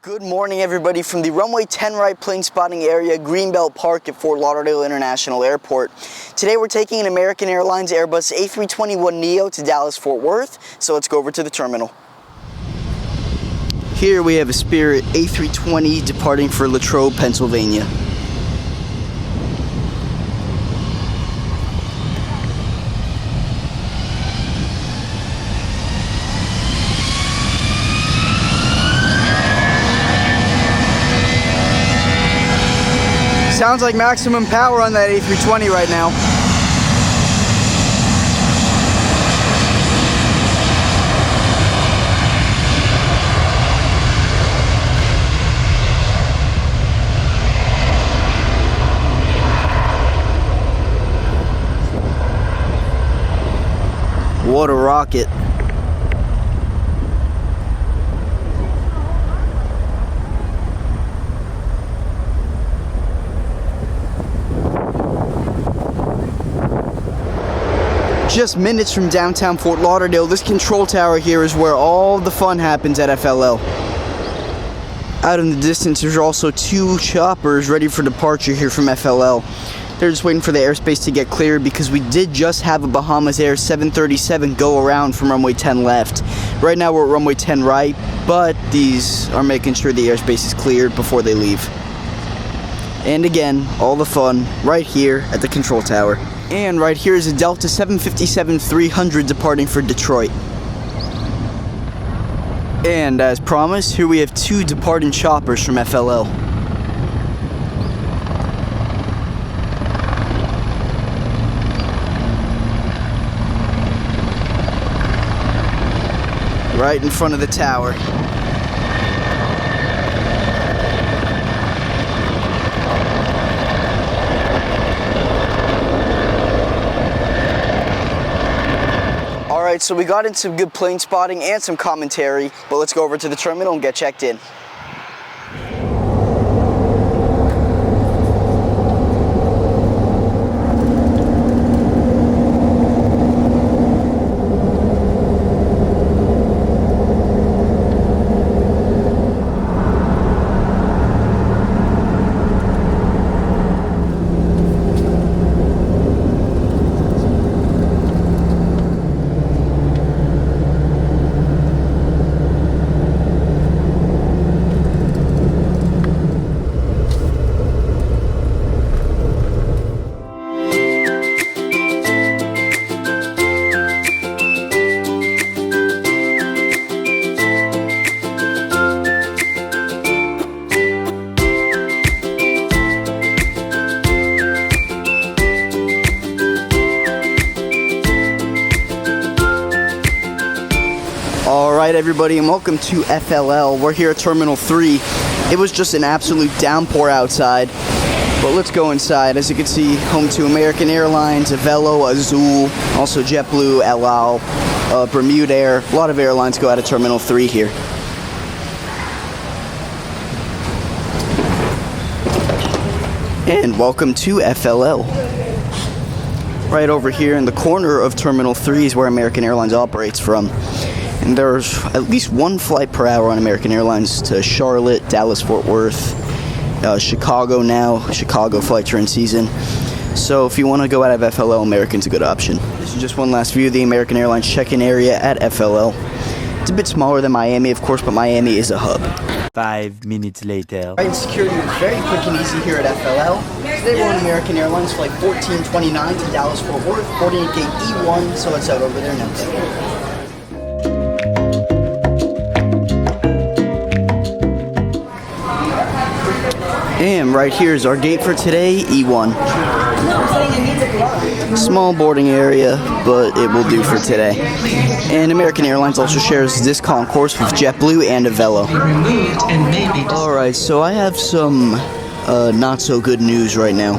Good morning, everybody, from the runway 10 right plane spotting area, Greenbelt Park at Fort Lauderdale International Airport. Today we're taking an American Airlines Airbus A321NEO to Dallas-Fort Worth, so let's go over to the terminal. Here we have a Spirit A320 departing for Latrobe, Pennsylvania. Sounds like maximum power on that A320 right now. What a rocket. Just minutes from downtown Fort Lauderdale, this control tower here is where all the fun happens at FLL. Out in the distance, there's also two choppers ready for departure here from FLL. They're just waiting for the airspace to get cleared because we did just have a Bahamas Air 737 go around from runway 10 left. Right now we're at runway 10 right, but these are making sure the airspace is cleared before they leave. And again, all the fun right here at the control tower. And right here is a Delta 757-300 departing for Detroit. And as promised, here we have two departing choppers from FLL. Right in front of the tower. Alright, so we got into some good plane spotting and some commentary, but let's go over to the terminal and get checked in. Alright everybody, and welcome to FLL. We're here at Terminal 3. It was just an absolute downpour outside, but let's go inside. As you can see, home to American Airlines, Avelo, Azul, also JetBlue, El Al, Bermuda Air. A lot of airlines go out of Terminal 3 here. And welcome to FLL. Right over here in the corner of Terminal 3 is where American Airlines operates from. And there's at least one flight per hour on American Airlines to Charlotte, Dallas-Fort Worth, Chicago now. Chicago flights are in season. So if you want to go out of FLL, American's a good option. This is just one last view of the American Airlines check-in area at FLL. It's a bit smaller than Miami, of course, but Miami is a hub. 5 minutes later. Right, security is very quick and easy here at FLL. Today we're on American Airlines flight 1429 to Dallas-Fort Worth, boarding at gate E1, so it's out over there now. And right here is our gate for today, E1. Small boarding area, but it will do for today. And American Airlines also shares this concourse with JetBlue and Avelo. Alright, so I have some not so good news right now.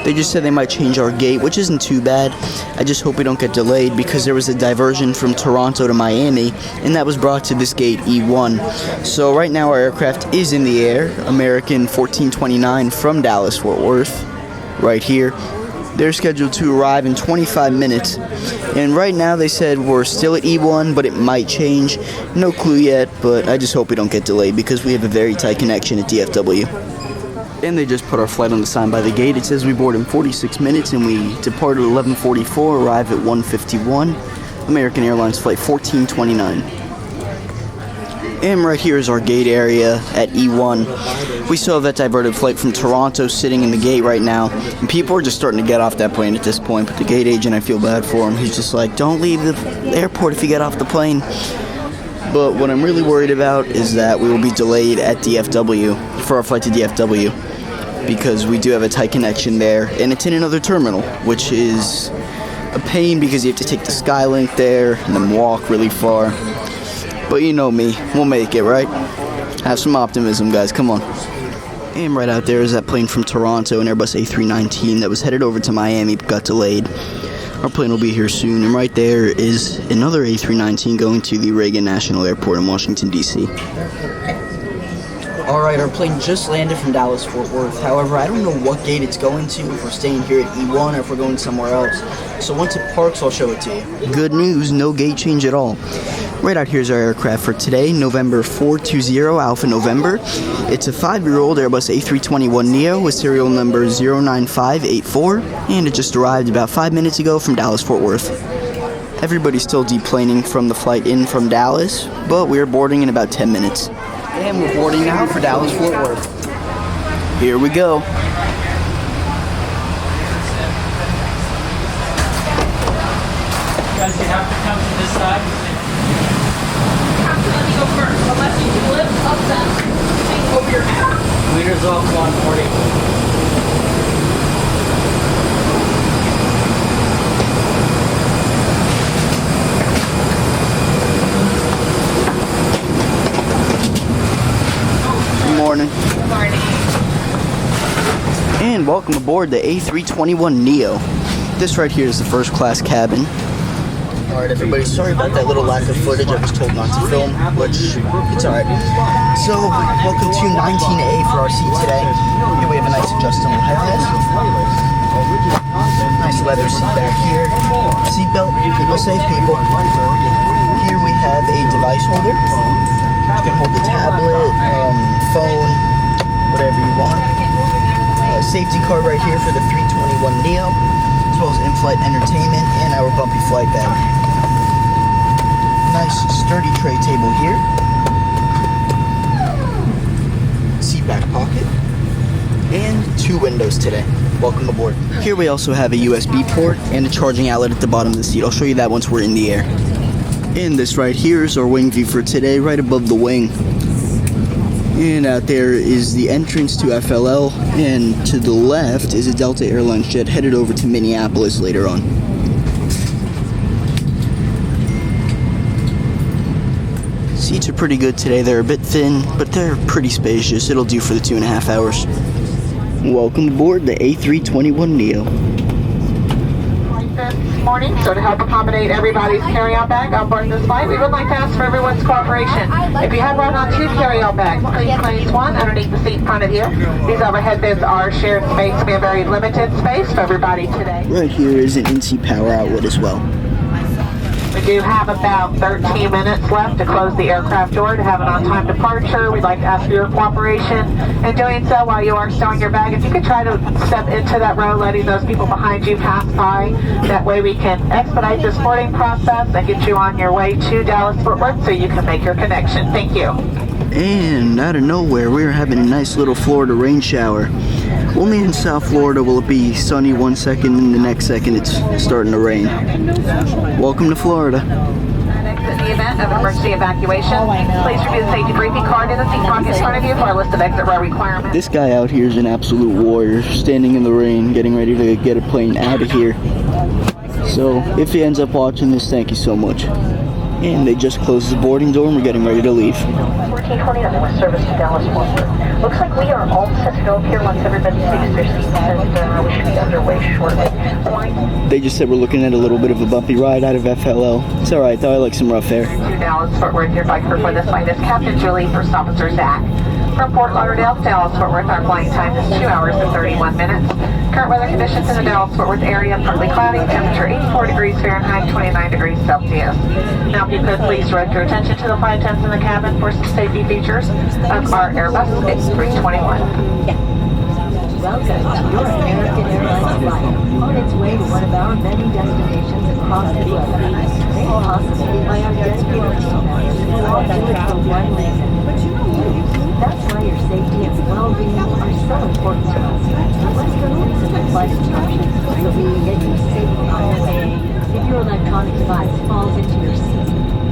They just said they might change our gate, which isn't too bad. I just hope we don't get delayed because there was a diversion from Toronto to Miami, and that was brought to this gate E1. So right now our aircraft is in the air, American 1429 from Dallas-Fort Worth, right here. They're scheduled to arrive in 25 minutes. And right now they said we're still at E1, but it might change. No clue yet, but I just hope we don't get delayed because we have a very tight connection at DFW. And they just put our flight on the sign by the gate. It says we board in 46 minutes and we depart at 11:44, arrive at 1:51. American Airlines flight 1429. And right here is our gate area at E1. We still have that diverted flight from Toronto sitting in the gate right now. And people are just starting to get off that plane at this point. But the gate agent, I feel bad for him. He's just like, don't leave the airport if you get off the plane. But what I'm really worried about is that we will be delayed at DFW for our flight to DFW. Because we do have a tight connection there. And it's in another terminal, which is a pain because you have to take the Skylink there and then walk really far. But you know me, we'll make it, right? Have some optimism, guys, come on. And right out there is that plane from Toronto, an Airbus A319 that was headed over to Miami but got delayed. Our plane will be here soon, and right there is another A319 going to the Reagan National Airport in Washington, D.C. Alright, our plane just landed from Dallas, Fort Worth. However, I don't know what gate it's going to, if we're staying here at E1 or if we're going somewhere else. So once it parks, I'll show it to you. Good news, no gate change at all. Right out here is our aircraft for today, November 420 Alpha November. It's a 5-year-old Airbus A321NEO with serial number 09584, and it just arrived about 5 minutes ago from Dallas, Fort Worth. Everybody's still deplaning from the flight in from Dallas, but we're boarding in about 10 minutes. And we're boarding now for Dallas, Fort Worth. Here we go. Guys, you have to come to this side. You have to let me go first, unless you can lift up that thing over your head. Leaders off 140. Good morning. Good morning. And welcome aboard the A321 Neo. This right here is the first class cabin. Alright everybody, sorry about that little lack of footage. I was told not to film, which it's alright. So, welcome to 19A for our seat today. Here we have a nice adjustable headrest. Nice leather seat back here. Seatbelt, people safe people. Here we have a device holder. You can hold the tablet, phone, whatever you want. Safety card right here for the 321 Neo, as well as in-flight entertainment and our bumpy flight bag. Nice sturdy tray table here. Seat back pocket. And 2 windows today. Welcome aboard. Here we also have a USB port and a charging outlet at the bottom of the seat. I'll show you that once we're in the air. And this right here is our wing view for today, right above the wing. And out there is the entrance to FLL, and to the left is a Delta Airlines jet headed over to Minneapolis later on. Seats are pretty good today. They're a bit thin, but they're pretty spacious. It'll do for the 2.5 hours. Welcome aboard the A321 Neo. This morning, so to help accommodate everybody's carry-out bag on board this flight, we would like to ask for everyone's cooperation. If you have brought on 2 carry-out bags, please place one underneath the seat in front of you. These overhead bins are shared space. We have very limited space for everybody today. Right here is an in-seat power outlet as well. We do have about 13 minutes left to close the aircraft door to have an on-time departure. We'd like to ask for your cooperation in doing so while you are stowing your bag. If you could try to step into that row, letting those people behind you pass by. That way we can expedite this boarding process and get you on your way to Dallas, Fort Worth so you can make your connection. Thank you. And out of nowhere, we're having a nice little Florida rain shower. Only in South Florida will it be sunny 1 second and the next second it's starting to rain. Welcome to Florida. Next, in the event of emergency evacuation, please review the safety briefing card in the seat pocket in front of you for a list of exit row requirements. This guy out here is an absolute warrior, standing in the rain, getting ready to get a plane out of here. So, if he ends up watching this, thank you so much. And they just closed the boarding door and we're getting ready to leave. 1420 on the service to Dallas, Fort Worth. Looks like we are all set to go up here once everybody takes their seats, and we should be underway shortly. They just said we're looking at a little bit of a bumpy ride out of FLL. It's alright though, I like some rough air. To Dallas, Fort Worth, your bike crew for this flight is Captain Julie, First Officer Zach. From Fort Lauderdale to Dallas-Fort Worth, our flying time is 2 hours and 31 minutes. Current weather conditions in the Dallas-Fort Worth area, partly cloudy, temperature 84 degrees Fahrenheit, 29 degrees Celsius. Now, if you could please direct your attention to the flight attendants in the cabin for some safety features of our Airbus A321. Welcome to your American Airlines flight, on its way to one of our many destinations across the globe, made possible by our dedicated team members who all do it for one reason. That's why your safety and well-being are so important to us. Let's go through some flight instructions so we can get you safely on your way. If your electronic device falls into your seat,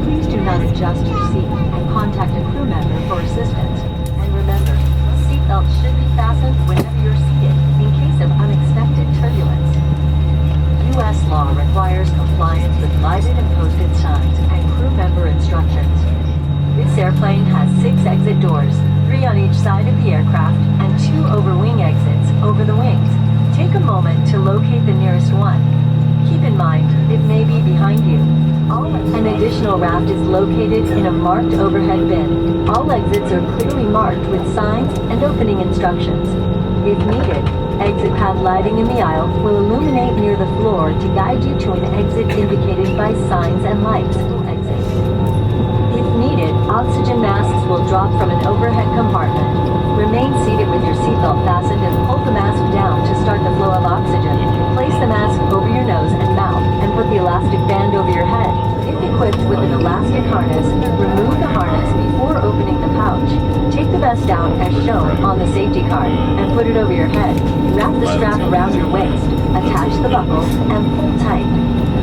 please do not adjust your seat and contact a crew member for assistance. And remember, seatbelts should be fastened whenever you're seated in case of unexpected turbulence. U.S. law requires compliance with lighted and posted signs and crew member instructions. This airplane has 6 exit doors, 3 on each side of the aircraft and 2 over-wing exits over the wings. Take a moment to locate the nearest one. Keep in mind, it may be behind you. An additional raft is located in a marked overhead bin. All exits are clearly marked with signs and opening instructions. If needed, exit pad lighting in the aisle will illuminate near the floor to guide you to an exit indicated by signs and lights. If needed, oxygen masks will drop from an overhead compartment. Remain seated with your seatbelt fastened and pull the mask down to start the flow of oxygen. Place the mask over your nose and mouth and put the elastic band over your head. If equipped with an elastic harness, remove the harness before opening the pouch. Take the vest down as shown on the safety card and put it over your head. Wrap the strap around your waist, attach the buckle, and pull tight.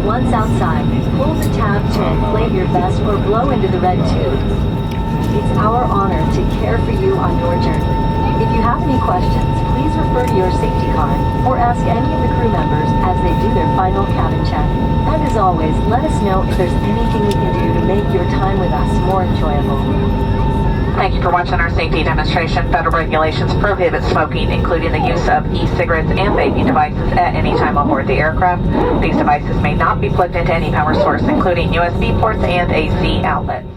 Once outside, pull the tab to inflate your vest or blow into the red tube. It's our honor to care for you on your journey. If you have any questions, please refer to your safety card or ask any of the crew members as they do their final cabin check. And as always, let us know if there's anything we can do to make your time with us more enjoyable. Thank you for watching our safety demonstration. Federal regulations prohibit smoking, including the use of e-cigarettes and vaping devices at any time on board the aircraft. These devices may not be plugged into any power source, including USB ports and AC outlets.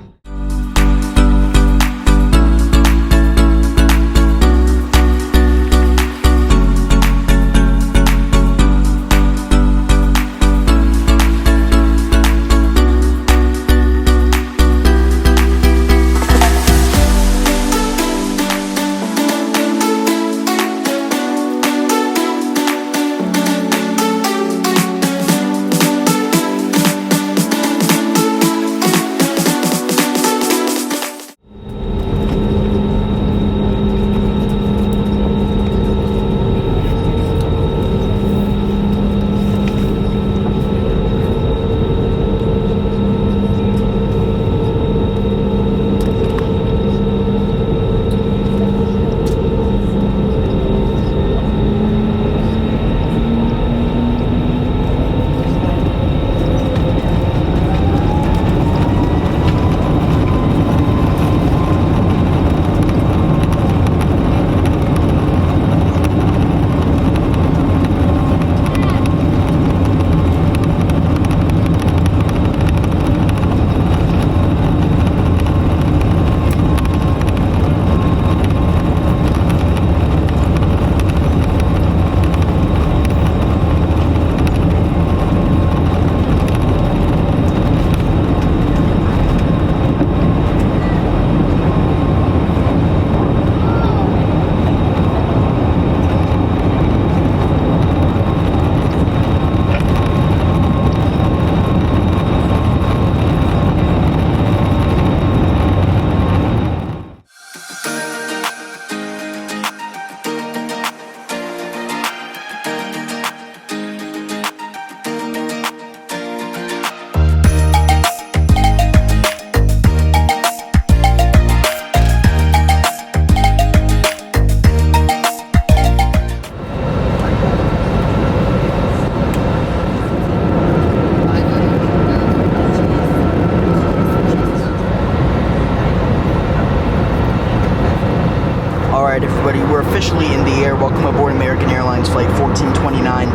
We're officially in the air. Welcome aboard American Airlines Flight 1429.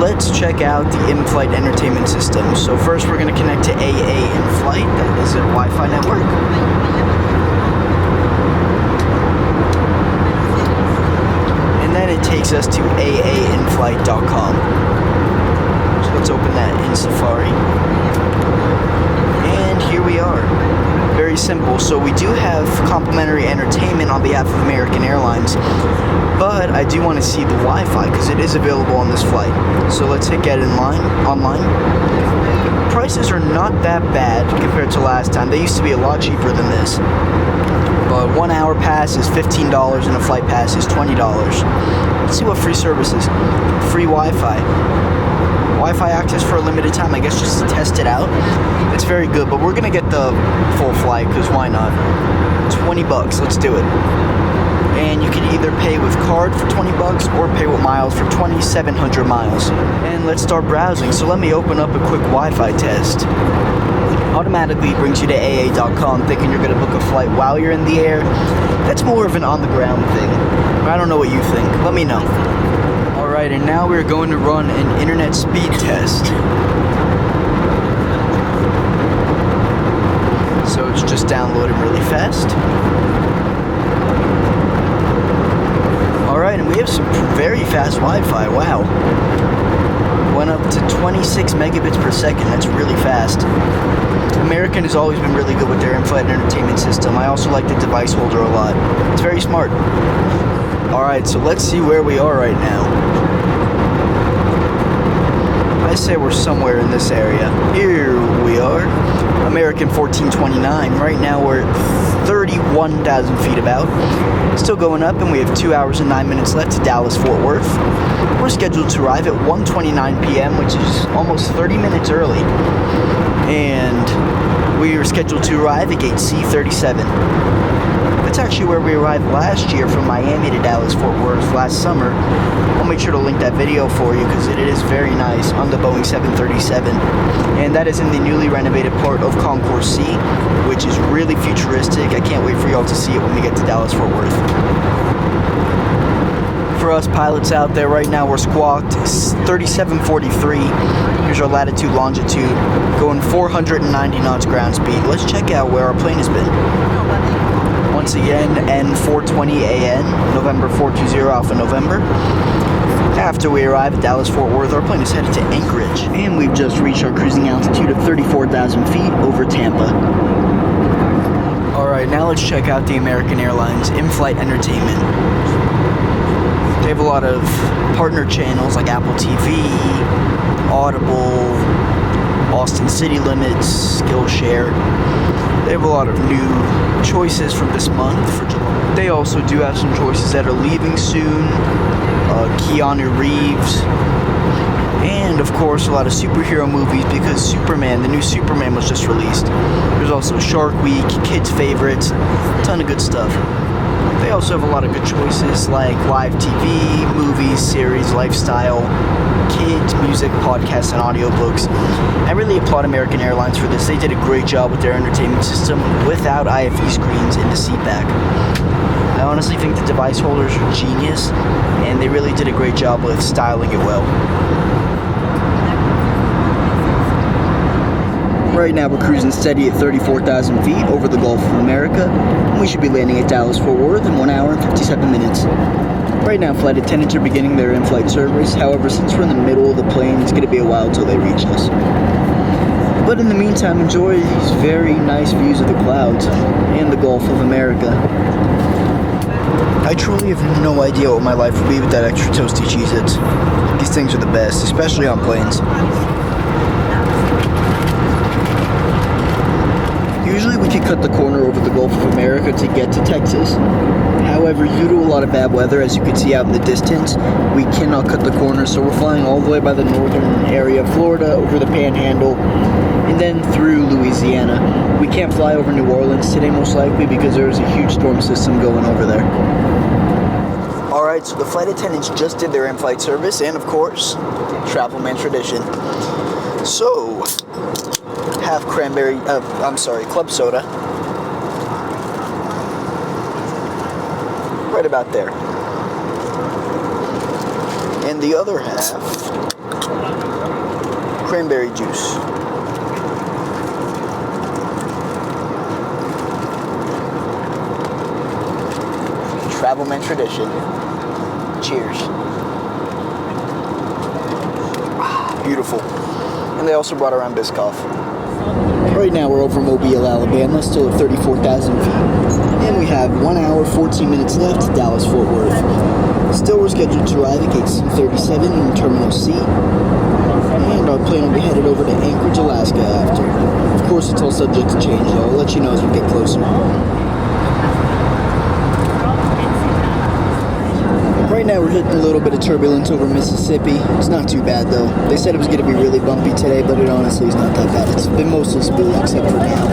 Let's check out the in-flight entertainment system. So first we're going to connect to AA in flight. That is a Wi-Fi network. takes us to aainflight.com. So let's open that in Safari. And here we are. Very simple. So we do have complimentary entertainment on behalf of American Airlines, but I do want to see the Wi-Fi because it is available on this flight. So let's hit get in line online. Prices are not that bad compared to last time. They used to be a lot cheaper than this. But 1 hour pass is $15 and a flight pass is $20. Let's see what free services. Free Wi-Fi. Wi-Fi access for a limited time, I guess, just to test it out. It's very good, but we're gonna get the full flight because why not? 20 bucks, let's do it. And you can either pay with card for 20 bucks or pay with miles for 2,700 miles. And let's start browsing. So let me open up a quick Wi-Fi test. Automatically brings you to AA.com thinking you're gonna book a flight while you're in the air. That's more of an on-the-ground thing. I don't know what you think. Let me know. Alright, and now we're going to run an internet speed test. So it's just downloading really fast. Alright, and we have some very fast Wi-Fi, wow. Went up to 26 megabits per second, that's really fast. American has always been really good with their in-flight entertainment system. I also like the device holder a lot. It's very smart. Alright, so let's see where we are right now. I say we're somewhere in this area. Here we are. American 1429. Right now we're at 31,000 feet about. Still going up, and we have 2 hours and 9 minutes left to Dallas Fort Worth. We're scheduled to arrive at 1:29 p.m., which is almost 30 minutes early. And we are scheduled to arrive at gate C37. That's actually where we arrived last year from Miami to Dallas Fort Worth last summer. I'll make sure to link that video for you because it is very nice on the Boeing 737. And that is in the newly renovated part of Concourse C, which is really futuristic. I can't wait for y'all to see it when we get to Dallas Fort Worth. For us pilots out there right now, we're squawked 3743. Here's our latitude, longitude, going 490 knots ground speed. Let's check out where our plane has been. Once again, N420AN, November 420 Alpha November. After we arrive at Dallas Fort Worth, our plane is headed to Anchorage, and we've just reached our cruising altitude of 34,000 feet over Tampa. Alright, now let's check out the American Airlines in-flight entertainment. They have a lot of partner channels like Apple TV, Audible, Austin City Limits, Skillshare. They have a lot of new choices from this month for July. They also do have some choices that are leaving soon. Keanu Reeves. And of course a lot of superhero movies because Superman, the new Superman was just released. There's also Shark Week, kids' favorites, a ton of good stuff. They also have a lot of good choices like live TV, movies, series, lifestyle, kids, music, podcasts, and audiobooks. I really applaud American Airlines for this. They did a great job with their entertainment system without IFE screens in the seat back. I honestly think the device holders are genius, and they really did a great job with styling it well. Right now we're cruising steady at 34,000 feet over the Gulf of America, and we should be landing at Dallas Fort Worth in 1 hour and 57 minutes. Right now flight attendants are beginning their in-flight service, however since we're in the middle of the plane it's going to be a while till they reach us. But in the meantime, enjoy these very nice views of the clouds and the Gulf of America. I truly have no idea what my life would be with that extra toasty Cheez-Its. These things are the best, especially on planes. Usually we could cut the corner over the Gulf of America to get to Texas. However, due to a lot of bad weather, as you can see out in the distance, we cannot cut the corner, so we're flying all the way by the northern area of Florida, over the Panhandle, and then through Louisiana. We can't fly over New Orleans today, most likely, because there's a huge storm system going over there. Alright, so the flight attendants just did their in-flight service, and of course, travel man tradition. So, half club soda. Right about there. And the other half, cranberry juice. Travelman tradition. Cheers. beautiful. And they also brought around Biscoff. Right now we're over Mobile, Alabama, still at 34,000 feet. And we have 1 hour, 14 minutes left to Dallas-Fort Worth. Still we're scheduled to arrive at gate C37 in Terminal C. And our plane will be headed over to Anchorage, Alaska after. Of course, it's all subject to change, though. I'll let you know as we get closer. Right now we're hitting a little bit of turbulence over Mississippi. It's not too bad though. They said it was going to be really bumpy today, but it honestly is not that bad. It's been mostly smooth except for now.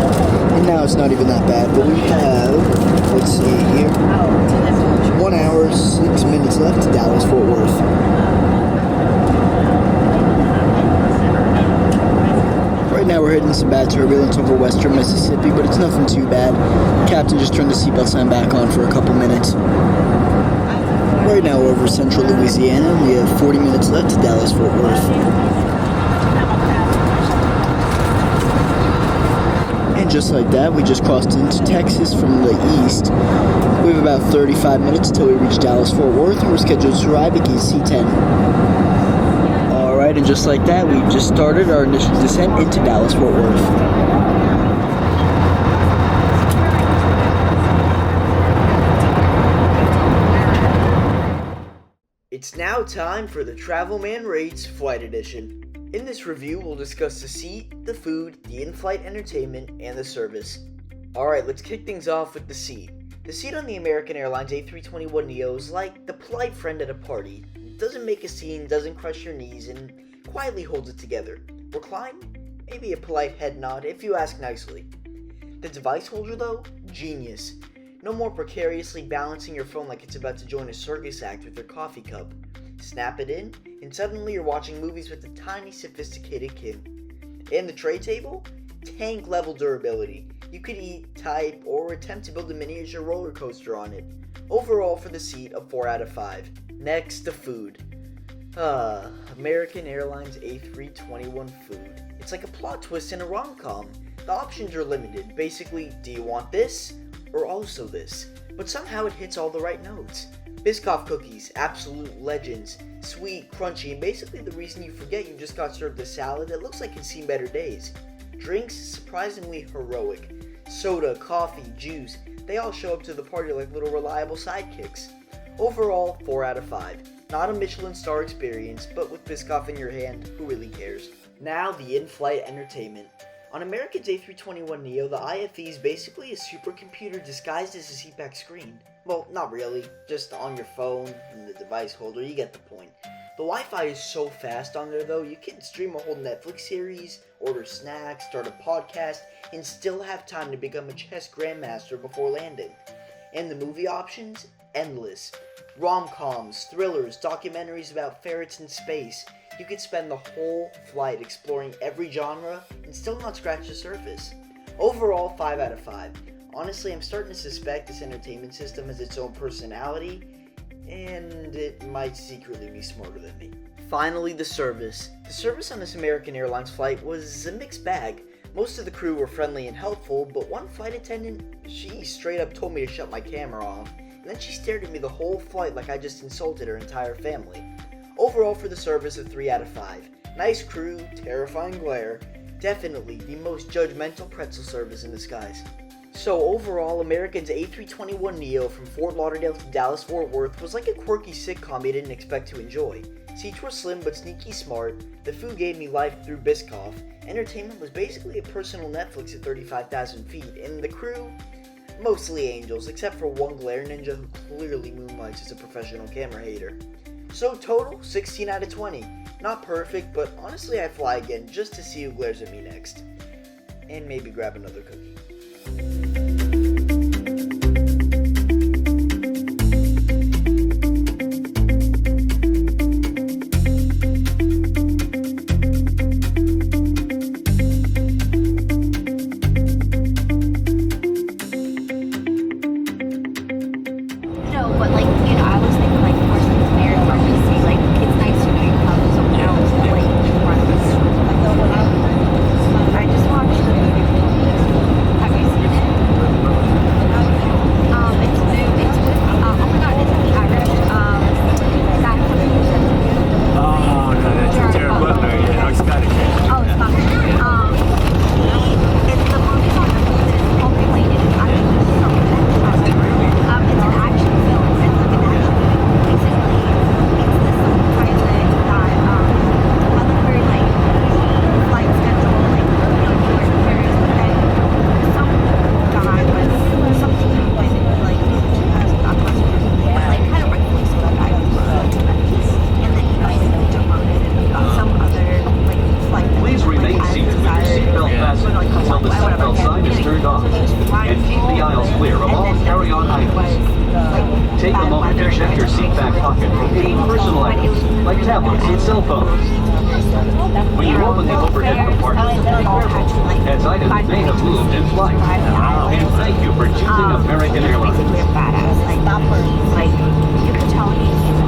And now it's not even that bad, but we have, let's see here, 1 hour, 6 minutes left to Dallas-Fort Worth. Right now we're hitting some bad turbulence over western Mississippi, but it's nothing too bad. Captain just turned the seatbelt sign back on for a couple minutes. Right now we're over central Louisiana, and we have 40 minutes left to Dallas-Fort Worth. And just like that, we just crossed into Texas from the east. We have about 35 minutes until we reach Dallas-Fort Worth, and we're scheduled to arrive at gate C10. Alright, and just like that, we just started our initial descent into Dallas-Fort Worth. It's now time for the Travelman Rates Flight Edition. In this review, we'll discuss the seat, the food, the in-flight entertainment, and the service. Alright, let's kick things off with the seat. The seat on the American Airlines A321NEO is like the polite friend at a party. It doesn't make a scene, doesn't crush your knees, and quietly holds it together. Recline? Maybe a polite head nod if you ask nicely. The device holder though? Genius. No more precariously balancing your phone like it's about to join a circus act with your coffee cup. Snap it in, and suddenly you're watching movies with a tiny, sophisticated kid. And the tray table? Tank-level durability. You could eat, type, or attempt to build a miniature roller coaster on it. Overall for the seat, a 4 out of 5. Next, the food. American Airlines A321 food. It's like a plot twist in a rom-com. The options are limited. Basically, do you want this? Or also this, but somehow it hits all the right notes. Biscoff cookies, absolute legends, sweet, crunchy, and basically the reason you forget you just got served a salad that looks like it's seen better days. Drinks, surprisingly heroic. Soda, coffee, juice, they all show up to the party like little reliable sidekicks. Overall, 4 out of 5. Not a Michelin star experience, but with Biscoff in your hand, who really cares? Now the in-flight entertainment. On American's A321NEO, the IFE is basically a supercomputer disguised as a seatback screen. Well, not really, just on your phone and the device holder, you get the point. The Wi-Fi is so fast on there though, you can stream a whole Netflix series, order snacks, start a podcast, and still have time to become a chess grandmaster before landing. And the movie options? Endless. Rom-coms, thrillers, documentaries about ferrets in space. You could spend the whole flight exploring every genre and still not scratch the surface. Overall, 5 out of 5. Honestly, I'm starting to suspect this entertainment system has its own personality, and it might secretly be smarter than me. Finally, the service. The service on this American Airlines flight was a mixed bag. Most of the crew were friendly and helpful, but one flight attendant, she straight up told me to shut my camera off, and then she stared at me the whole flight like I just insulted her entire family. Overall for the service, a 3 out of 5. Nice crew, terrifying glare, definitely the most judgmental pretzel service in the skies. So overall, American's A321NEO from Fort Lauderdale to Dallas-Fort Worth was like a quirky sitcom you didn't expect to enjoy. Seats were slim but sneaky smart, the food gave me life through Biscoff, entertainment was basically a personal Netflix at 35,000 feet, and the crew? Mostly angels, except for one glare ninja who clearly moonlights as a professional camera hater. So total, 16 out of 20. Not perfect, but honestly I'd fly again just to see who glares at me next. And maybe grab another cookie. back pocket contain personal items like tablets and cell phones. When you open the overhead compartment, be careful, as items may have moved in flight. And thank you for choosing American Airlines.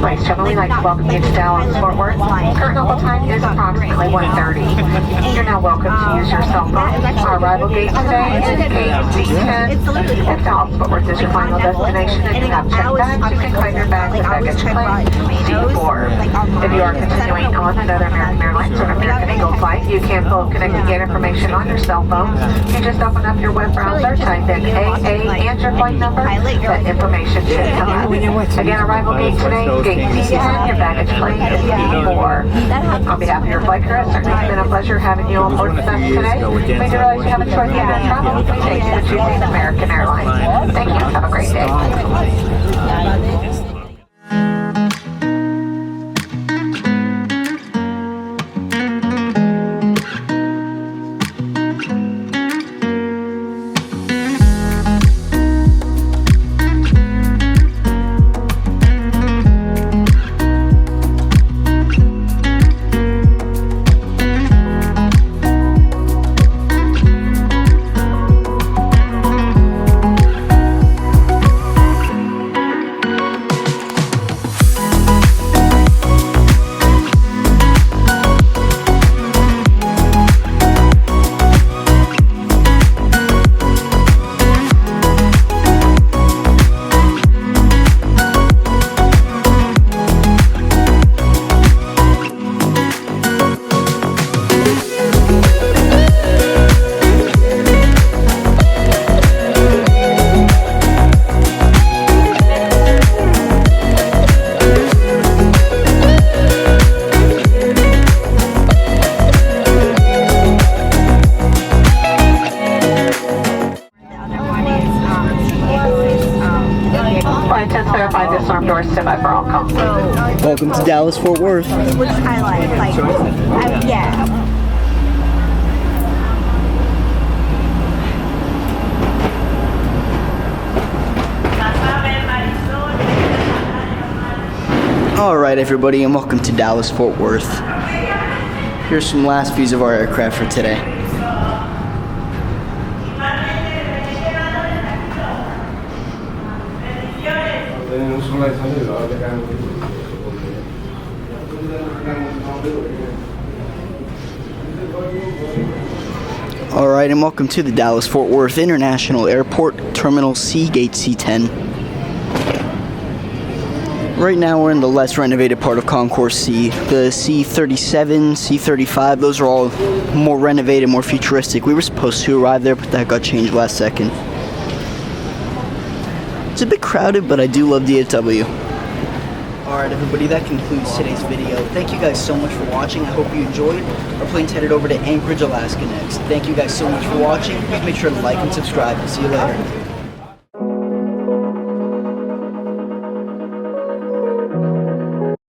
Flight 709 welcome you to Dallas, Fort Worth. Current local time is approximately 1:30. You're now welcome to use your cell phone. Our arrival gate today is gate C10. If Dallas, Fort Worth is your final destination and you have checked bags, you can claim your bags and baggage claim C4. If you are continuing on another American Airlines or American Eagle flight, you can pull connected gate information on your cell phone. You just open up your web browser, type in AA and your flight number. That information should come up. Again, arrival gate today, gate C10, your baggage claim is C4. On behalf of your flight crew, it's certainly been a pleasure having you on board with us today. We do realize you have a choice of travel. We thank you for choosing American Airlines. Thank you. Have a great day. Disarm doors, stand by for all calls. Welcome to Dallas, Fort Worth. Which I like yeah. Alright everybody, and welcome to Dallas, Fort Worth. Here's some last views of our aircraft for today. Alright, and welcome to the Dallas Fort Worth International Airport, Terminal C, Gate C10. Right now we're in the less renovated part of Concourse C. The C37, C35, those are all more renovated, more futuristic. We were supposed to arrive there, but that got changed last second. It's a bit crowded, but I do love DFW. Alright everybody, that concludes today's video. Thank you guys so much for watching. I hope you enjoyed. Our plane's headed over to Anchorage, Alaska next. Thank you guys so much for watching. Please make sure to like and subscribe. See you later.